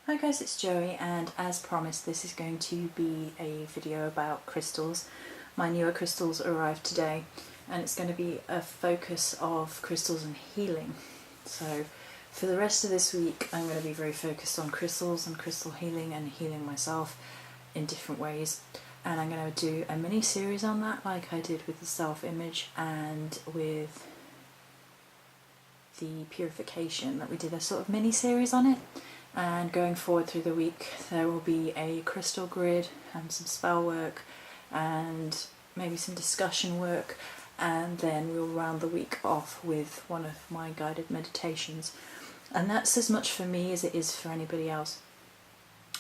Hi guys, it's Joey, and as promised this is going to be a video about crystals. My newer crystals arrived today and it's going to be a focus of crystals and healing. So for the rest of this week I'm going to be very focused on crystals and crystal healing and healing myself in different ways. And I'm going to do a mini series on that like I did with the self-image and with the purification, that we did a sort of mini series on it. And going forward through the week there will be a crystal grid and some spell work and maybe some discussion work, and then we'll round the week off with one of my guided meditations. And that's as much for me as it is for anybody else.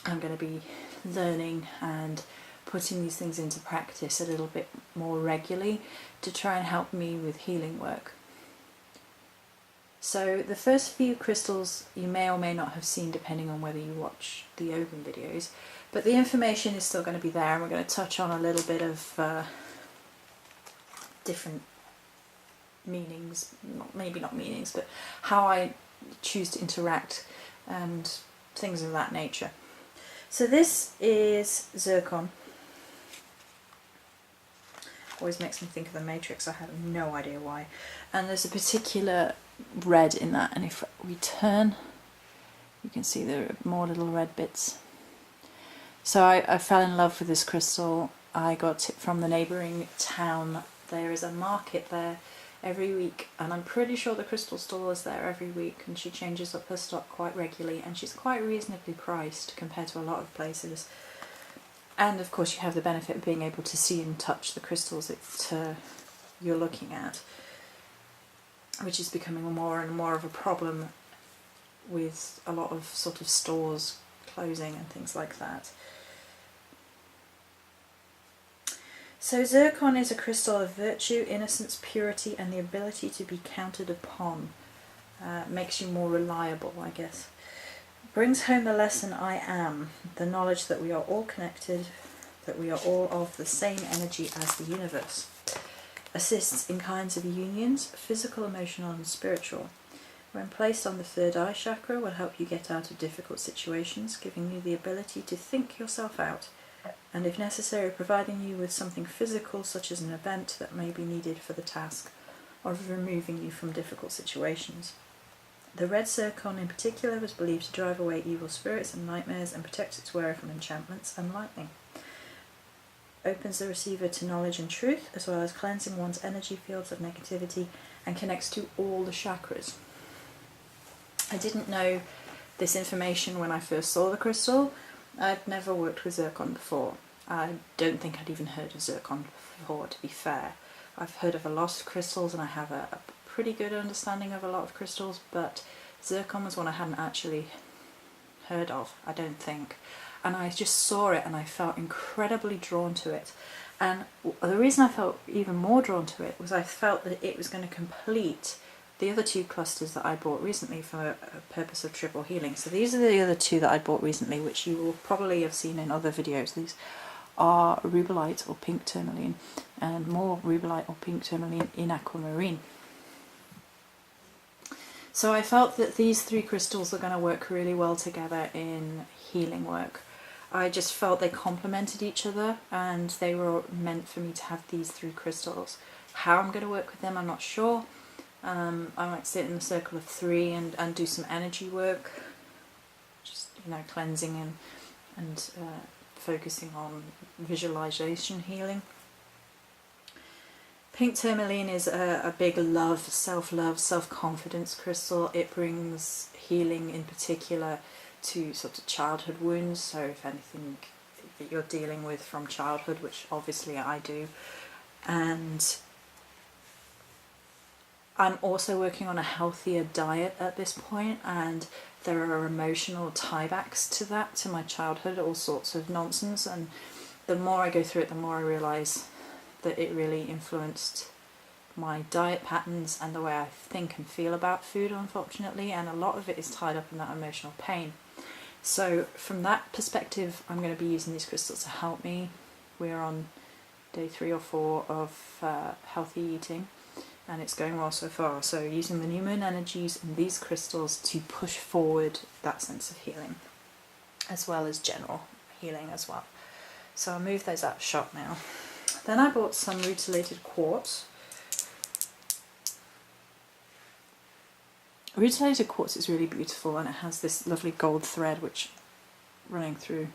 I'm going to be learning and putting these things into practice a little bit more regularly to try and help me with healing work. So the first few crystals you may or may not have seen depending on whether you watch the open videos, but the information is still going to be there, and we're going to touch on a little bit of different meanings, maybe not meanings, but how I choose to interact and things of that nature. So this is Zircon. Always makes me think of the Matrix, I have no idea why. And there's a particular red in that, and if we turn you can see there are more little red bits. So I fell in love with this crystal. I got it from the neighbouring town. There is a market there every week, and I'm pretty sure the crystal stall is there every week, and she changes up her stock quite regularly, and she's quite reasonably priced compared to a lot of places. And of course you have the benefit of being able to see and touch the crystals that you're looking at, which is becoming more and more of a problem with a lot of sort of stores closing and things like that. So Zircon is a crystal of virtue, innocence, purity and the ability to be counted upon. Makes you more reliable, I guess. Brings home the lesson I am, the knowledge that we are all connected, that we are all of the same energy as the universe. Assists in kinds of unions, physical, emotional and spiritual. When placed on the third eye chakra, will help you get out of difficult situations, giving you the ability to think yourself out, and if necessary providing you with something physical such as an event that may be needed for the task of removing you from difficult situations. The red zircon in particular was believed to drive away evil spirits and nightmares and protect its wearer from enchantments and lightning. Opens the receiver to knowledge and truth, as well as cleansing one's energy fields of negativity, and connects to all the chakras. I didn't know this information when I first saw the crystal. I'd never worked with zircon before. I don't think I'd even heard of zircon before, to be fair. I've heard of a lot of crystals and I have a pretty good understanding of a lot of crystals, but zircon was one I hadn't actually heard of, I don't think. And I just saw it and I felt incredibly drawn to it. And the reason I felt even more drawn to it was I felt that it was going to complete the other two clusters that I bought recently for a purpose of triple healing. So these are the other two that I bought recently, which you will probably have seen in other videos. These are Rutilated or pink tourmaline, and more Rutilated or pink tourmaline in aquamarine. So I felt that these three crystals are going to work really well together in healing work. I just felt they complemented each other and they were meant for me to have these three crystals. How I'm going to work with them, I'm not sure. I might sit in a circle of three and do some energy work, just cleansing and focusing on visualization healing. Pink tourmaline is a big love, self-confidence crystal. It brings healing in particular to sort of childhood wounds, so if anything that you're dealing with from childhood, which obviously I do. And I'm also working on a healthier diet at this point, and there are emotional tiebacks to that, to my childhood, all sorts of nonsense, and the more I go through it, the more I realise that it really influenced my diet patterns and the way I think and feel about food, unfortunately, and a lot of it is tied up in that emotional pain. So from that perspective, I'm going to be using these crystals to help me. We're on day 3 or 4 of healthy eating, and it's going well so far. So using the new moon energies and these crystals to push forward that sense of healing. as well as general healing as well. So I'll move those out of shop now. Then I bought some Rutilated quartz. Rutilated quartz is really beautiful, and it has this lovely gold thread which running through,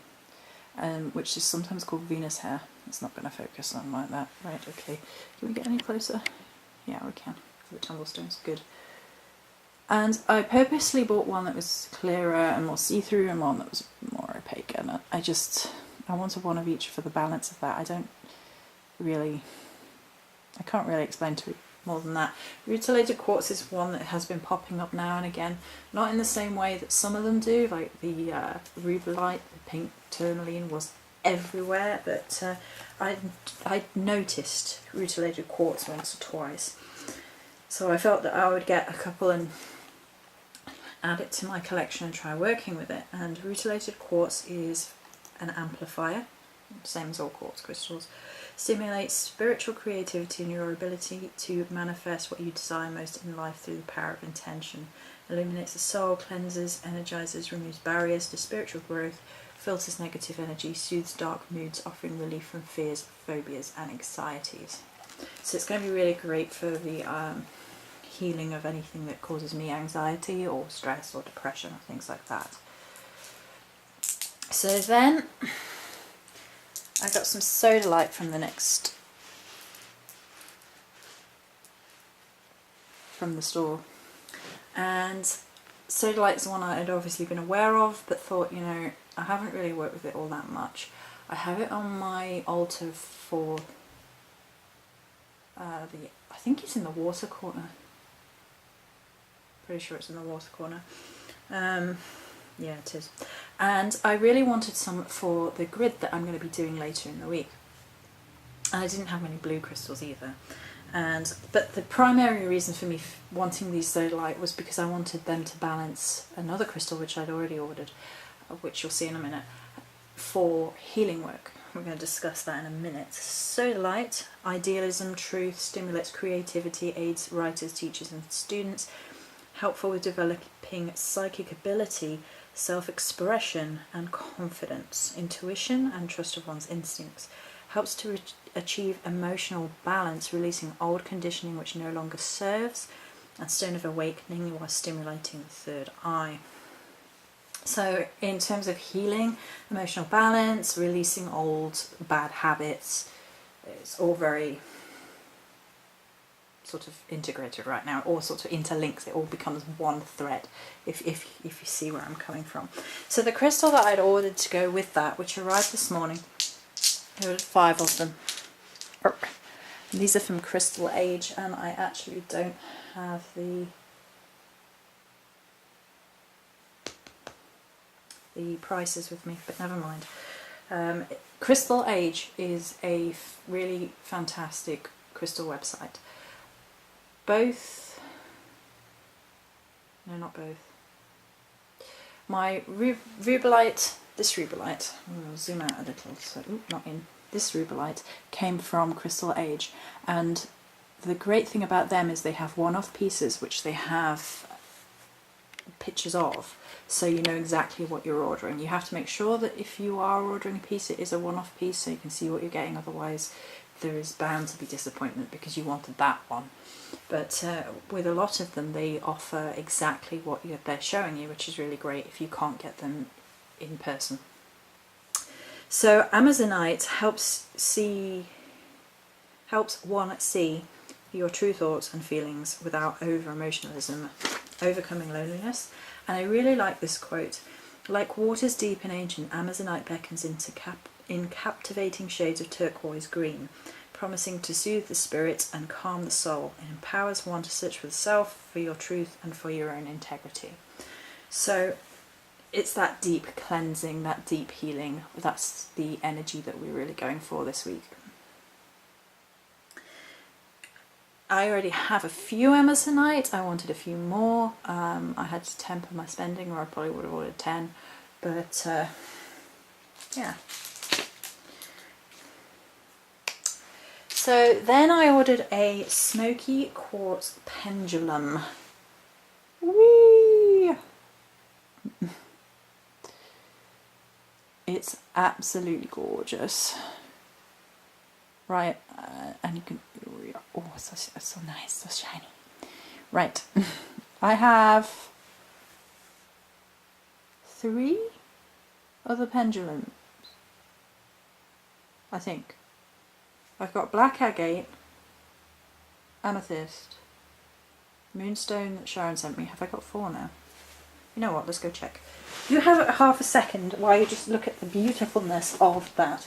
which is sometimes called Venus hair. It's not going to focus on like that. Right, okay. Can we get any closer? Yeah, we can. The tumblestone's good. And I purposely bought one that was clearer and more see-through, and one that was more opaque. And I wanted one of each for the balance of that. I can't really explain to it more than that. Rutilated quartz is one that has been popping up now and again, not in the same way that some of them do, like the Rubellite, the pink tourmaline was everywhere, but I noticed Rutilated quartz once or twice. So I felt that I would get a couple and add it to my collection and try working with it. And Rutilated quartz is an amplifier, same as all quartz crystals. Stimulates spiritual creativity and your ability to manifest what you desire most in life through the power of intention. Illuminates the soul, cleanses, energizes, removes barriers to spiritual growth, filters negative energy, soothes dark moods, offering relief from fears, phobias and anxieties. So it's going to be really great for the healing of anything that causes me anxiety or stress or depression or things like that. So then I got some Sodalite from the store, and Sodalite is the one I had obviously been aware of, but thought, I haven't really worked with it all that much. I have it on my altar for I think it's in the water corner. Pretty sure it's in the water corner. Yeah, it is. And I really wanted some for the grid that I'm going to be doing later in the week. And I didn't have many blue crystals either. But the primary reason for me wanting these Sodalite was because I wanted them to balance another crystal which I'd already ordered, which you'll see in a minute, for healing work. We're going to discuss that in a minute. Sodalite, idealism, truth, stimulates creativity, aids writers, teachers and students, helpful with developing psychic ability, self-expression and confidence, intuition and trust of one's instincts. Helps to achieve emotional balance, releasing old conditioning which no longer serves, and stone of awakening while stimulating the third eye. So in terms of healing, emotional balance, releasing old bad habits, it's all very sort of integrated right now. It all sort of interlinks, it all becomes one thread, if you see where I'm coming from. So the crystal that I'd ordered to go with that, which arrived this morning, there were 5 of them. And these are from Crystal Age, and I actually don't have the prices with me, but never mind. Crystal Age is a really fantastic crystal website. Not both. My Rubellite, this Rubellite, I'll zoom out a little, so not in. This Rubellite came from Crystal Age, and the great thing about them is they have one-off pieces which they have pictures of, so you know exactly what you're ordering. You have to make sure that if you are ordering a piece, it is a one-off piece so you can see what you're getting, otherwise there is bound to be disappointment because you wanted that one. But with a lot of them, they offer exactly what they're showing you, which is really great if you can't get them in person. So Amazonite helps one see your true thoughts and feelings without over-emotionalism, overcoming loneliness. And I really like this quote. Like waters deep and ancient, Amazonite beckons in captivating shades of turquoise green, promising to soothe the spirit and calm the soul. It empowers one to search for the self, for your truth and for your own integrity. So it's that deep cleansing, that deep healing. That's the energy that we're really going for this week. I already have a few Amazonite. I wanted a few more. I had to temper my spending, or I probably would have ordered 10. But yeah. So then I ordered a smoky quartz pendulum. Whee! It's absolutely gorgeous. Right, and you can, oh, it's so nice, so shiny. Right, I have 3 other pendulums, I think. I've got black agate, amethyst, moonstone that Sharon sent me. Have I got 4 now? You know what, let's go check. You have half a second while you just look at the beautifulness of that.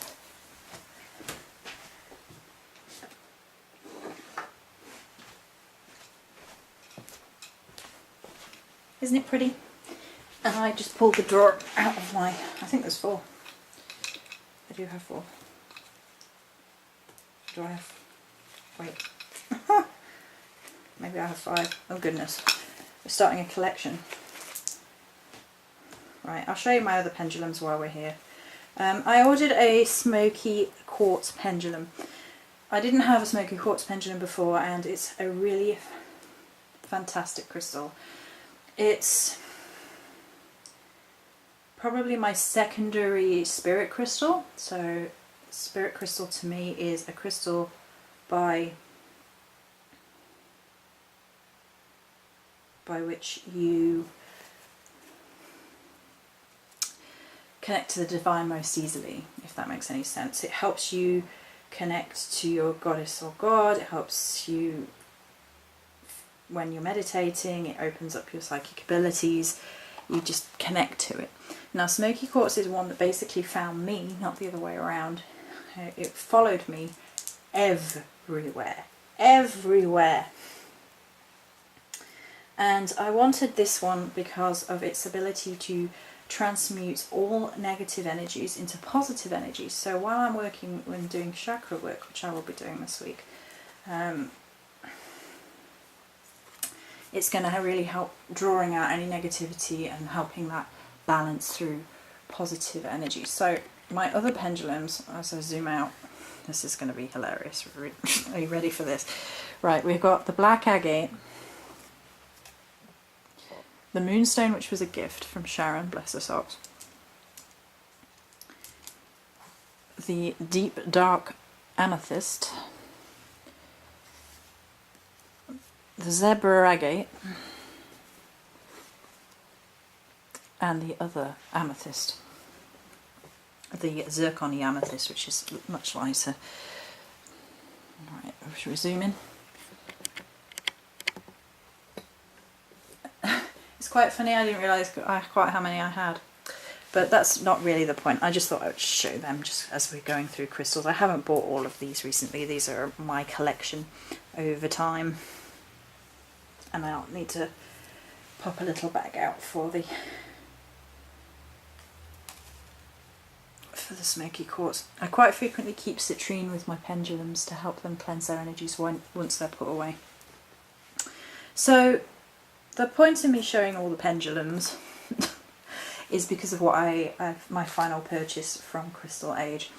Isn't it pretty? And I just pulled the drawer out of my, I think there's 4. I do have 4. Do I have, wait. Maybe I have 5. Oh goodness. We're starting a collection. Right, I'll show you my other pendulums while we're here. I ordered a smoky quartz pendulum. I didn't have a smoky quartz pendulum before, and it's a really fantastic crystal. It's probably my secondary spirit crystal. So spirit crystal to me is a crystal by which you connect to the divine most easily, if that makes any sense. It helps you connect to your goddess or god. It helps you when you're meditating. It opens up your psychic abilities. You just connect to it. Now, smoky quartz is one that basically found me, not the other way around. It followed me everywhere. And I wanted this one because of its ability to transmute all negative energies into positive energies. So while I'm working when doing chakra work, which I will be doing this week, it's going to really help drawing out any negativity and helping that balance through positive energy. So my other pendulums, as I zoom out, this is going to be hilarious. Are you ready for this? Right, we've got the black agate, the moonstone, which was a gift from Sharon, bless her socks, the deep dark amethyst, the zebra agate, and the other amethyst, the zircon amethyst, which is much lighter. Right, should we zoom in? It's quite funny, I didn't realise quite how many I had. But that's not really the point. I just thought I would show them just as we're going through crystals. I haven't bought all of these recently. These are my collection over time. And I'll need to pop a little bag out for the smoky quartz. I quite frequently keep citrine with my pendulums to help them cleanse their energies once they're put away. So the point of me showing all the pendulums is because of what my final purchase from Crystal Age,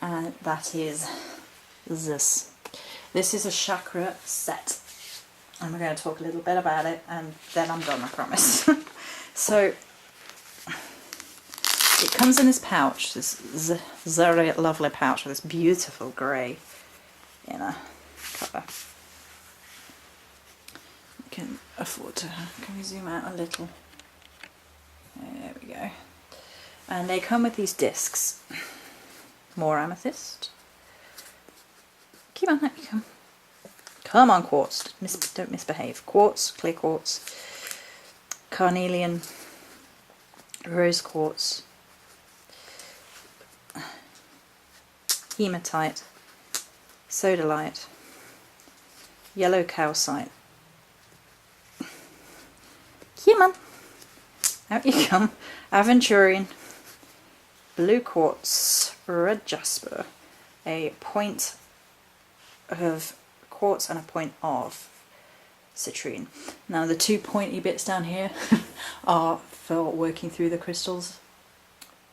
and that is this. This is a chakra set, and we're going to talk a little bit about it, and then I'm done, I promise. So it comes in this pouch, this very lovely pouch with this beautiful grey inner cover. You can afford to, can we zoom out a little? There we go. And they come with these discs. More amethyst. Come on, let me come. Come on, quartz. Don't misbehave. Quartz, clear quartz, carnelian, rose quartz, hematite, sodalite, yellow calcite. Come on. Out you come. Aventurine, blue quartz, red jasper, a point of quartz and a point of citrine. Now the 2 pointy bits down here are for working through the crystals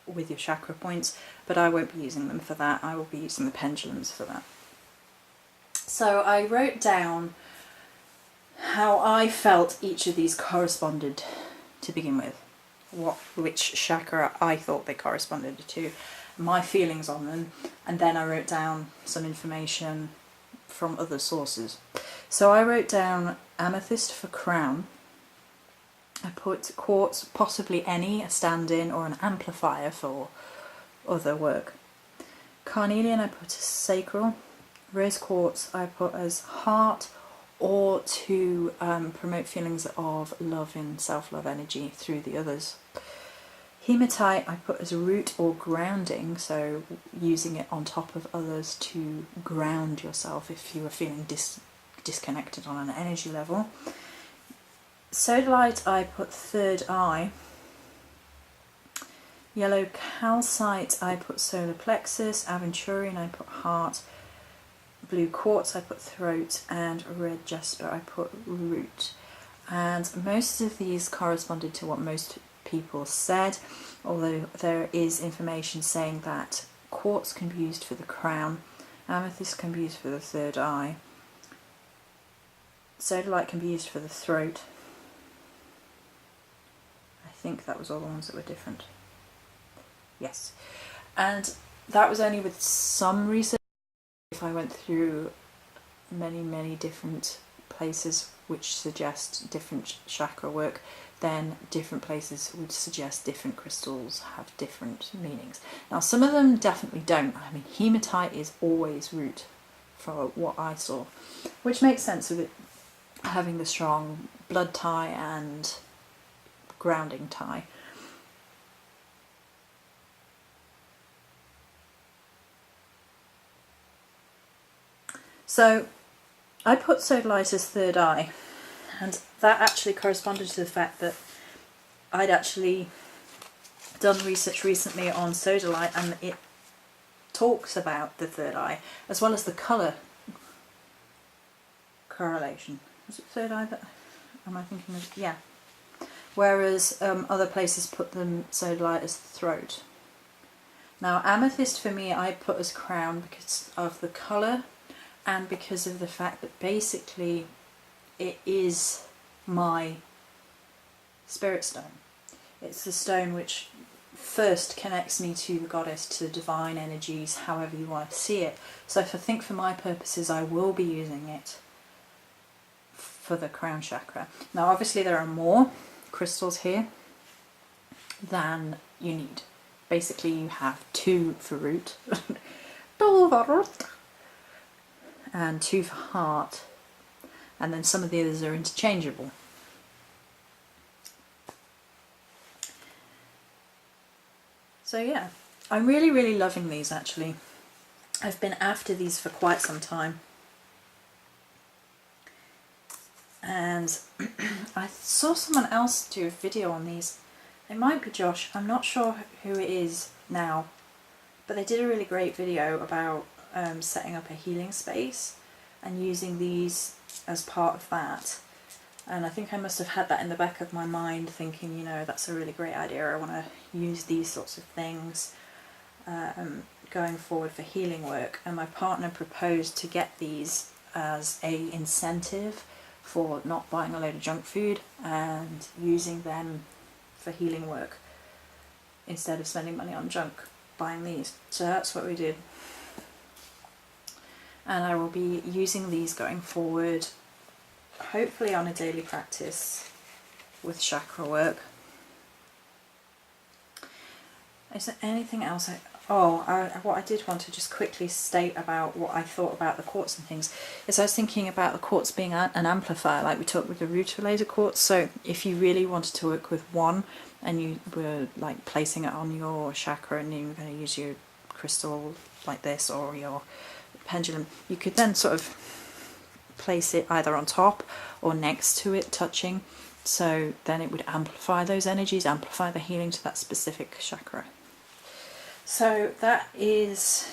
with your chakra points, but I won't be using them for that. I will be using the pendulums for that. So I wrote down how I felt each of these corresponded to begin with. which chakra I thought they corresponded to, my feelings on them, and then I wrote down some information from other sources. So I wrote down amethyst for crown. I put quartz, possibly a stand-in or an amplifier for other work. Carnelian I put as sacral. Rose quartz I put as heart, or to promote feelings of love and self-love energy through the others. Hematite I put as root or grounding, so using it on top of others to ground yourself if you were feeling disconnected on an energy level. Sodalite I put third eye. Yellow calcite I put solar plexus. Aventurine I put heart. Blue quartz I put throat, and red jasper I put root. And most of these corresponded to what most people said, although there is information saying that quartz can be used for the crown, amethyst can be used for the third eye, sodalite can be used for the throat. I think that was all the ones that were different. Yes. And that was only with some research. If I went through many different places which suggest different chakra work, then different places would suggest different crystals have different meanings. Now some of them definitely don't. I mean, hematite is always root for what I saw, which makes sense of it having the strong blood tie and grounding tie. So I put sodalite as third eye, and that actually corresponded to the fact that I'd actually done research recently on sodalite, and it talks about the third eye as well as the colour correlation. Was it third eye that am I thinking of? Yeah. Whereas other places put them sodalite as throat. Now amethyst for me I put as crown because of the colour and because of the fact that basically it is my spirit stone. It's the stone which first connects me to the goddess, to the divine energies, however you want to see it. So if I think for my purposes I will be using it for the crown chakra. Now obviously there are more crystals here than you need. Basically you have 2 for root and 2 for heart, and then some of the others are interchangeable. So yeah, I'm really loving these actually. I've been after these for quite some time. And I saw someone else do a video on these. It might be Josh, I'm not sure who it is now, but they did a really great video about setting up a healing space and using these as part of that. And I think I must have had that in the back of my mind thinking, you know, that's a really great idea, I want to use these sorts of things going forward for healing work. And my partner proposed to get these as a incentive for not buying a load of junk food and using them for healing work instead of spending money on junk, buying these. So that's what we did. And I will be using these going forward, hopefully on a daily practice with chakra work. Is there anything else? What I did want to just quickly state about what I thought about the quartz and things is I was thinking about the quartz being an amplifier, like we talked with the Rutilated quartz. So if you really wanted to work with one and you were like placing it on your chakra and you were going to use your crystal like this or your pendulum, you could then sort of place it either on top or next to it, touching, so then it would amplify those energies, amplify the healing to that specific chakra. So that is,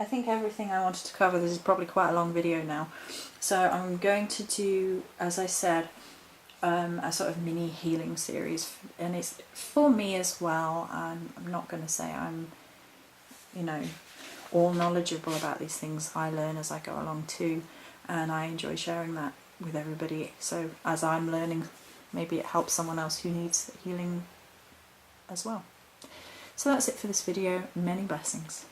I think, everything I wanted to cover. This is probably quite a long video now, so I'm going to do, as I said, a sort of mini healing series, and it's for me as well. I'm not going to say I'm, you know, all knowledgeable about these things. I learn as I go along too, and I enjoy sharing that with everybody. So as I'm learning maybe it helps someone else who needs healing as well. So that's it for this video. Many blessings.